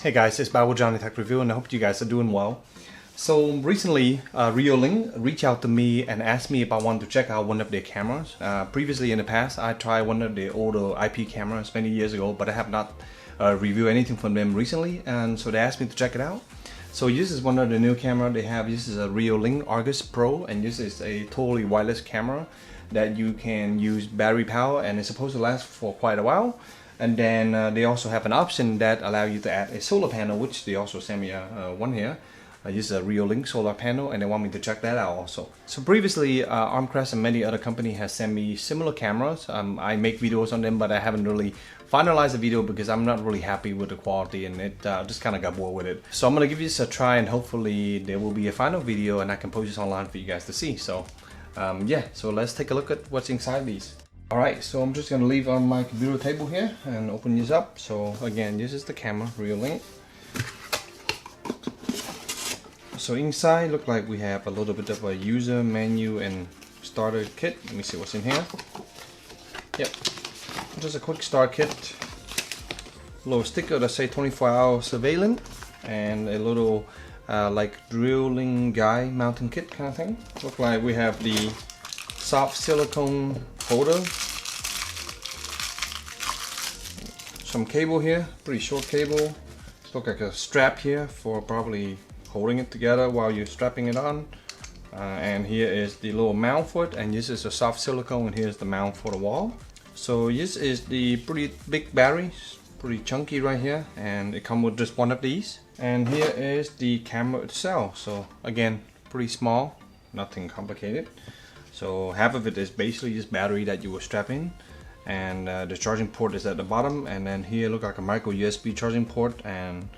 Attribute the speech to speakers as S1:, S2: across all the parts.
S1: Hey guys, it's Bob with JohnyTechReview, and I hope you guys are doing well. So recently, Reolink reached out to me and asked me if I wanted to check out one of their cameras. Previously in the past, I tried one of their older IP cameras many years ago, but I have not reviewed anything from them recently, and so they asked me to check it out. So this is one of the new camera they have. This is a Reolink Argus Pro, and this is a totally wireless camera that you can use battery power, and it's supposed to last for quite a while. And then they also have an option that allow you to add a solar panel, which they also sent me one here. This is a Reolink solar panel, and they want me to check that out also. So previously, Armcrest and many other companies have sent me similar cameras. I make videos on them, but I haven't really finalized the video because I'm not really happy with the quality, and it just kind of got bored with it. So I'm gonna give this a try, and hopefully there will be a final video, and I can post this online for you guys to see. So yeah, so let's take a look at what's inside these. Alright, so I'm just going to leave on my computer table here and open this up. So again, this is the camera, Reolink. So inside, look like we have a little bit of a user menu and starter kit. Let me see what's in here. Yep, just a quick start kit. A little sticker that say 24-hour surveillance, and a little like drilling guy mounting kit kind of thing. Look like we have the soft silicone holder, some cable here, pretty short cable. Look like a strap here for probably holding it together while you're strapping it on. And here is the little mount for it, and this is a soft silicone, and here's the mount for the wall. So this is the pretty big battery, pretty chunky right here, and it comes with just one of these. And here is the camera itself. So again, pretty small, nothing complicated. So half of it is basically just battery that you will strap in, and the charging port is at the bottom, and then here look like a micro USB charging port, and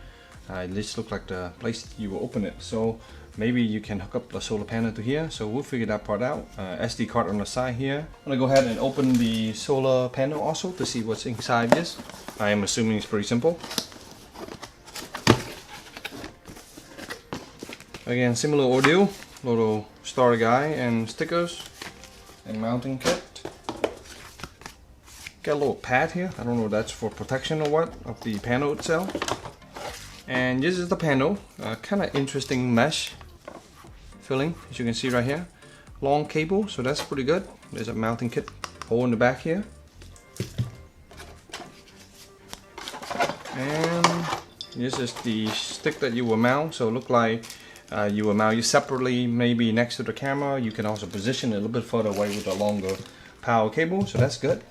S1: this looks like the place you will open it. So maybe you can hook up the solar panel to here, so we'll figure that part out. SD card on the side here. I'm gonna go ahead and open the solar panel also to see what's inside this. I am assuming it's pretty simple. Again, similar ordeal, little starter guide and stickers and mounting kit. Got a little pad here. I don't know if that's for protection or what of the panel itself. And this is the panel. Kind of interesting mesh filling, as you can see right here. Long cable, so that's pretty good. There's a mounting kit hole in the back here. And this is the stick that you will mount. So it look like you will mount it separately, maybe next to the camera. You can also position it a little bit further away with a longer power cable, so that's good.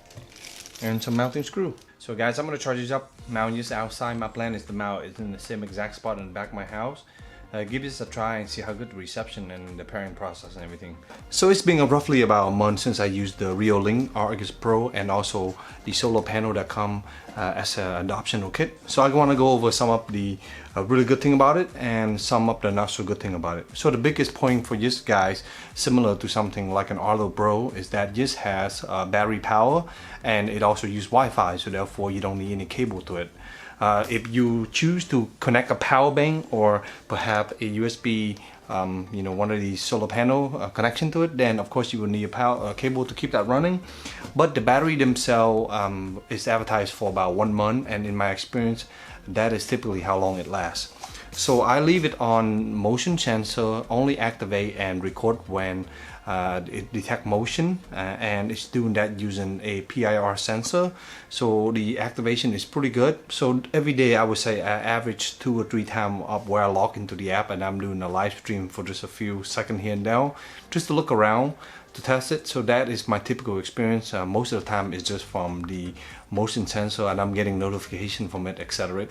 S1: And some mounting screw. So guys, I'm gonna charge this up, mount this outside. My plan is to mount it in the same exact spot in the back of my house. Give this a try and see how good the reception and the pairing process and everything. So it's been roughly about a month since I used the Reolink Argus Pro and also the solar panel that come as an optional kit. So I want to go over some of the really good thing about it and some of the not so good thing about it. So the biggest point for this guys, similar to something like an Arlo Pro, is that this has battery power, and it also uses Wi-Fi, so therefore you don't need any cable to it. If you choose to connect a power bank or perhaps a USB, one of these solar panel connection to it, then of course you will need a power cable to keep that running. But the battery themselves is advertised for about 1 month, and in my experience, that is typically how long it lasts. So I leave it on motion sensor, only activate and record when it detects motion, and it's doing that using a PIR sensor. So the activation is pretty good. So every day I would say I average 2 or 3 times up where I log into the app and I'm doing a live stream for just a few seconds here and there, just to look around to test it. So that is my typical experience. Most of the time it's just from the motion sensor, and I'm getting notification from it, etc.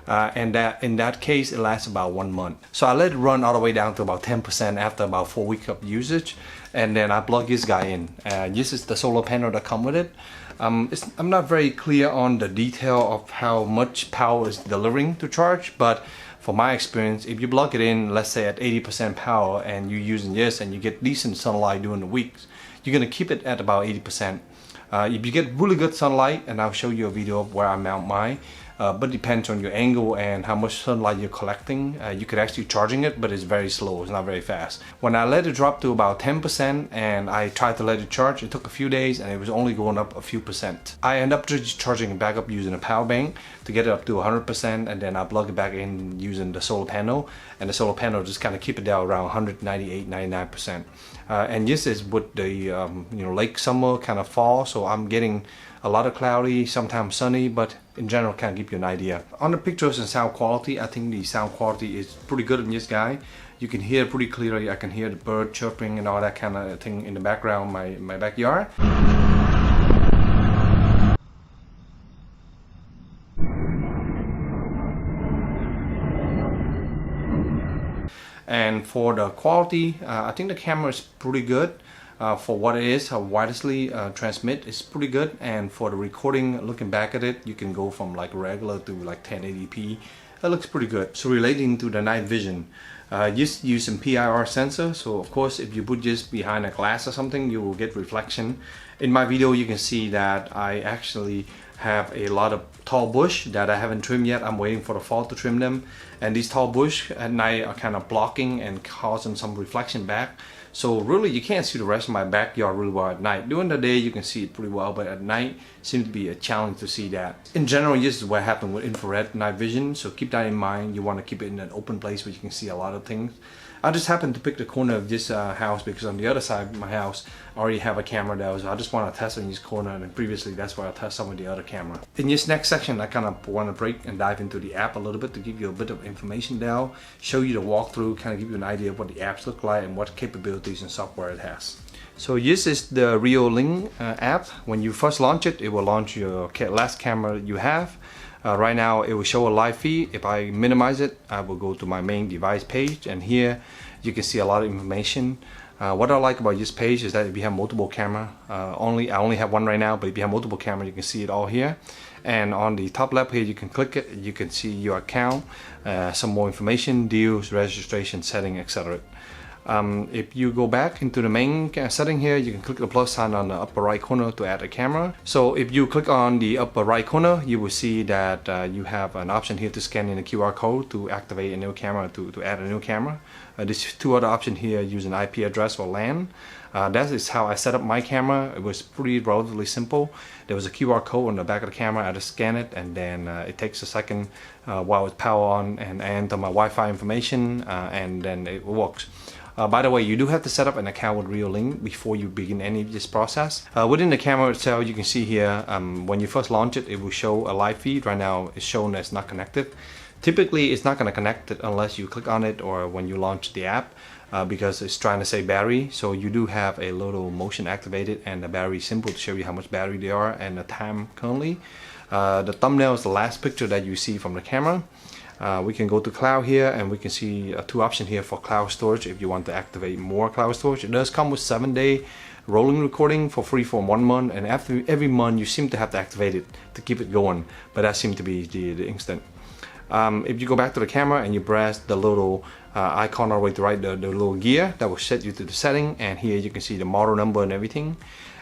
S1: And that in that case it lasts about 1 month. So I let it run all the way down to about 10% after about 4 weeks of usage, and then I plug this guy in. This is the solar panel that come with it. I'm not very clear on the detail of how much power is delivering to charge, but from my experience, if you plug it in, let's say at 80% power, and you're using this and you get decent sunlight during the weeks, you're gonna keep it at about 80%. If you get really good sunlight, and I'll show you a video of where I mount mine, but depends on your angle and how much sunlight you're collecting. You could actually charging it, but it's very slow, it's not very fast. When I let it drop to about 10% and I tried to let it charge, it took a few days and it was only going up a few percent. I end up just charging it back up using a power bank to get it up to 100%, and then I plug it back in using the solar panel, and the solar panel just kind of keep it down around 198, 99%. And this is with the late summer kind of fall, so I'm getting a lot of cloudy, sometimes sunny, but in general kind of give you an idea. On the pictures and sound quality, I think the sound quality is pretty good in this guy. You can hear pretty clearly. I can hear the bird chirping and all that kind of thing in the background, my backyard. And for the quality, I think the camera is pretty good. For what it is, how wirelessly transmit is pretty good. And for the recording, looking back at it, you can go from like regular to like 1080p. That looks pretty good. So relating to the night vision, just use some PIR sensor. So of course, if you put this behind a glass or something, you will get reflection. In my video, you can see that I actually have a lot of tall bush that I haven't trimmed yet. I'm waiting for the fall to trim them, and these tall bush at night are kind of blocking and causing some reflection back. So really you can't see the rest of my backyard really well at night. During the day you can see it pretty well, but at night it seems to be a challenge to see that. In general, this is what happens with infrared night vision, so keep that in mind. You want to keep it in an open place where you can see a lot of things. I just happened to pick the corner of this house because on the other side of my house I already have a camera there, so I just want to test in this corner, and previously that's where I test some of the other camera. In this next section, I kind of want to break and dive into the app a little bit to give you a bit of information there, show you the walkthrough, kind of give you an idea of what the apps look like and what capabilities and software it has. So this is the Reolink app. When you first launch it, it will launch your last camera you have. Right now it will show a live feed. If I minimize it, I will go to my main device page, and here you can see a lot of information. What I like about this page is that if you have multiple camera, I only have one right now, but if you have multiple camera, you can see it all here. And on the top left here, you can click it, you can see your account, some more information, deals, registration, setting, etc. If you go back into the main setting here, you can click the plus sign on the upper right corner to add a camera. So if you click on the upper right corner, you will see that you have an option here to scan in a QR code to activate a new camera, to add a new camera. There's two other options here, using IP address or LAN. That is how I set up my camera. It was pretty relatively simple. There was a QR code on the back of the camera. I just scan it, and then it takes a second while it's power on, and I enter my Wi-Fi information, and then it works. By the way, you do have to set up an account with Reolink before you begin any of this process. Within the camera itself, you can see here, when you first launch it, it will show a live feed. Right now it's shown as not connected. Typically it's not going to connect it unless you click on it or when you launch the app, because it's trying to say battery. So you do have a little motion activated and the battery symbol to show you how much battery they are and the time currently. The thumbnail is the last picture that you see from the camera. We can go to cloud here, and we can see two options here for cloud storage if you want to activate more cloud storage. It does come with 7-day rolling recording for free for 1 month, and after every month you seem to have to activate it to keep it going, but that seems to be the instant. If you go back to the camera and you press the little icon all the way to the right, the little gear, that will set you to the setting, and here you can see the model number and everything.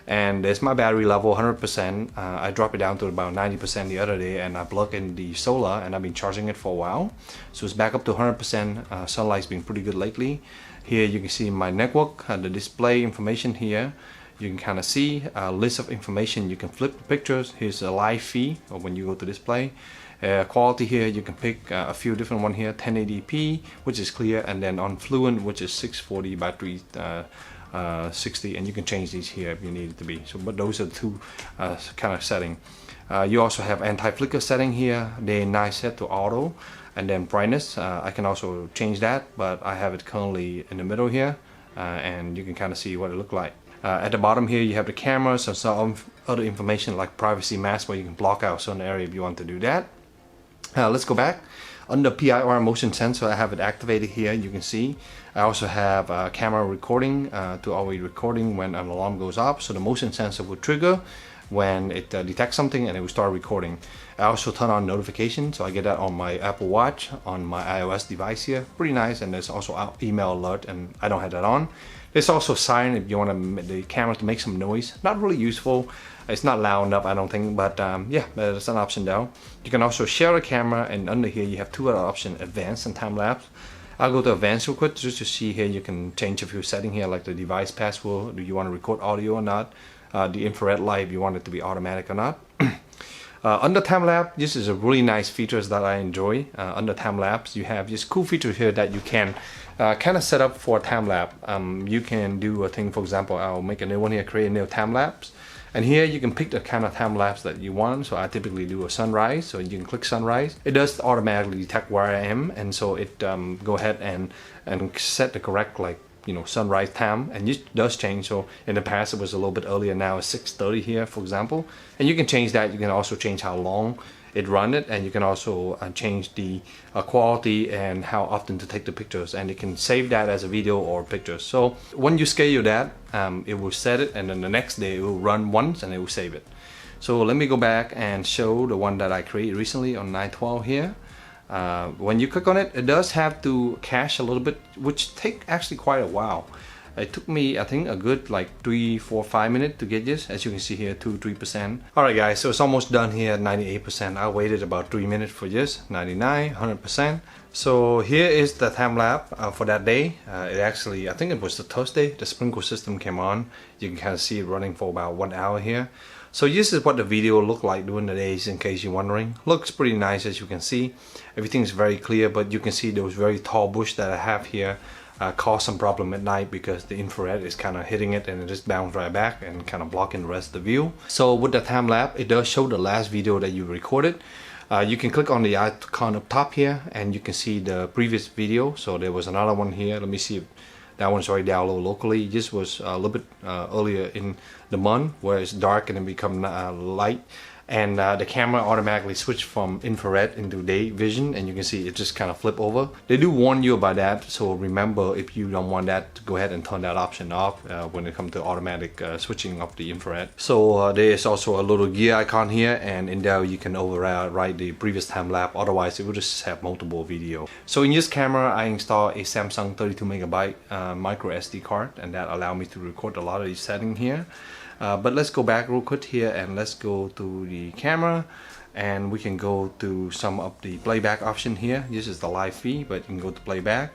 S1: And there's my battery level, 100%. I dropped it down to about 90% the other day, and I plugged in the solar, and I've been charging it for a while. So it's back up to 100%. Sunlight's been pretty good lately. Here you can see my network, the display information here. You can kind of see a list of information. You can flip the pictures. Here's a live feed when you go to display. Quality here, you can pick a few different one here. 1080p, which is clear, and then on fluent, which is 640 by 360, and you can change these here if you need it to be. So, but those are the two kind of setting. You also have anti-flicker setting here, day and night set to auto, and then brightness. I can also change that, but I have it currently in the middle here, and you can kind of see what it looks like. At the bottom here you have the cameras and some other information like privacy mask, where you can block out certain area if you want to do that. Let's go back. Under PIR motion sensor, I have it activated here. You can see I also have camera recording to always recording when an alarm goes off. So the motion sensor will trigger when it detects something and it will start recording. I also turn on notifications, so I get that on my Apple Watch, on my iOS device here. Pretty nice, and there's also email alert, and I don't have that on. There's also siren if you want the camera to make some noise. Not really useful. It's not loud enough, I don't think, but yeah, that's an option though. You can also share a camera, and under here you have two other options, advanced and time lapse. I'll go to advanced real quick just to see here. You can change a few settings here, like the device password. Do you want to record audio or not? The infrared light, if you want it to be automatic or not. Under time lapse, this is a really nice features that I enjoy. Under time lapse, you have this cool feature here that you can kind of set up for time lapse. You can do a thing, for example, I'll make a new one here, create a new time lapse. And here you can pick the kind of time lapse that you want. So I typically do a sunrise, so you can click sunrise. It does automatically detect where I am, and so it go ahead and set the correct, like, you know, sunrise time, and it does change. So in the past it was a little bit earlier, now it's 6:30 here, for example, and you can change that. You can also change how long it run it, and you can also change the quality and how often to take the pictures, and you can save that as a video or pictures. So when you schedule that, it will set it, and then the next day it will run once and it will save it. So let me go back and show the one that I created recently on 9/12 here. When you click on it, it does have to cache a little bit, which take actually quite a while. It took me, I think, a good like 3, 4, 5 minutes to get this. As you can see here, 2-3%. Alright guys, so it's almost done here at 98%. I waited about 3 minutes for this. 99, 100%. So here is the time lapse for that day. It actually, I think it was the Thursday, the sprinkler system came on. You can kind of see it running for about 1 hour here. So this is what the video looked like during the days, in case you're wondering. Looks pretty nice, as you can see. Everything's very clear, but you can see those very tall bush that I have here cause some problem at night because the infrared is kind of hitting it, and it just bounces right back and kind of blocking the rest of the view. So with the time lapse, it does show the last video that you recorded. You can click on the icon up top here, and you can see the previous video. So there was another one here. Let me see if that one's already downloaded locally. This was a little bit earlier in the month, where it's dark and then become light, and the camera automatically switched from infrared into day vision, and you can see it just kind of flip over. They do warn you about that, so remember, if you don't want that, to go ahead and turn that option off when it comes to automatic switching of the infrared. So there is also a little gear icon here, and in there you can override the previous time lapse. Otherwise it will just have multiple video. So in this camera I installed a Samsung 32MB micro SD card, and that allowed me to record a lot of these settings here. But let's go back real quick here, and let's go to the camera, and we can go to some of the playback option here. This is the live feed, but you can go to playback,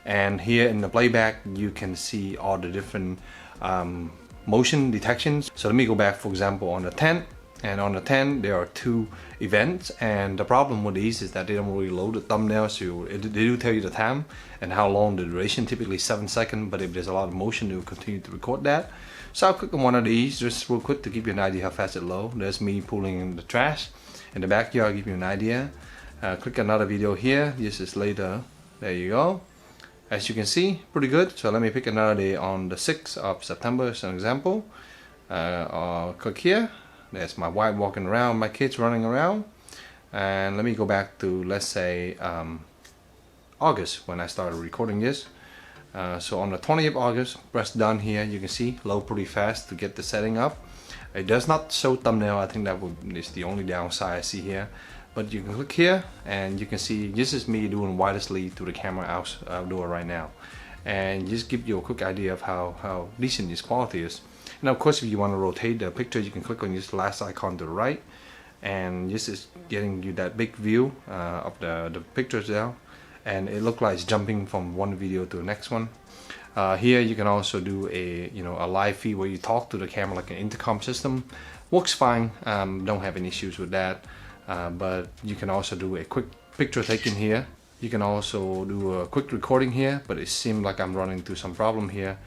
S1: and here in the playback you can see all the different motion detections. So let me go back, for example, on the 10th, and on the 10th there are 2 events, and the problem with these is that they don't really load the thumbnail, so they do tell you the time and how long the duration, typically 7 seconds, but if there's a lot of motion it will continue to record that. So I'll click on one of these just real quick to give you an idea how fast it loads. There's me pulling in the trash in the backyard. I'll give you an idea. Click another video here. This is later. There you go. As you can see, pretty good. So let me pick another day on the 6th of September as an example. I'll click here. There's my wife walking around, my kids running around. And let me go back to, let's say, August, when I started recording this. So on the 20th of August, press done here. You can see load pretty fast to get the setting up. It does not show thumbnail. I think that is the only downside I see here. But you can click here, and you can see this is me doing wirelessly to the camera outdoor right now, and just give you a quick idea of how decent this quality is. And of course, if you want to rotate the picture, you can click on this last icon to the right, and this is getting you that big view of the pictures there. And it looks like it's jumping from one video to the next one. Here you can also do a live feed where you talk to the camera like an intercom system. Works fine. Don't have any issues with that. But you can also do a quick picture taking here. You can also do a quick recording here, but it seems like I'm running into some problem here.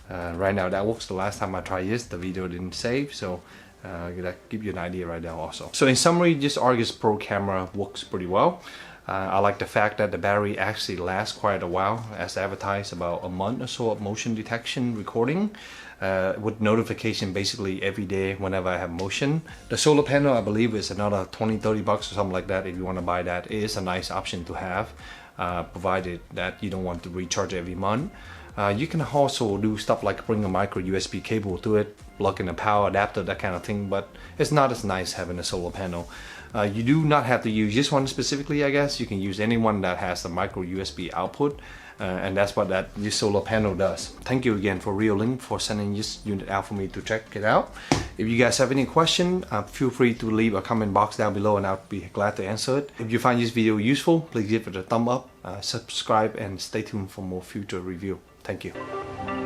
S1: Right now that works. The last time I tried this, the video didn't save, so that give you an idea right now also. So in summary, this Argus Pro camera works pretty well. I like the fact that the battery actually lasts quite a while, as advertised, about a month or so of motion detection recording, with notification basically every day whenever I have motion. The solar panel, I believe, is another 20-30 bucks or something like that. If you want to buy that, it is a nice option to have, provided that you don't want to recharge every month. You can also do stuff like bring a micro USB cable to it, plug in a power adapter, that kind of thing, but it's not as nice having a solar panel. You do not have to use this one specifically, I guess. You can use any one that has a micro USB output, and that's what this solar panel does. Thank you again for Reolink for sending this unit out for me to check it out. If you guys have any question, feel free to leave a comment box down below and I'll be glad to answer it. If you find this video useful, please give it a thumb up, subscribe, and stay tuned for more future review. Thank you.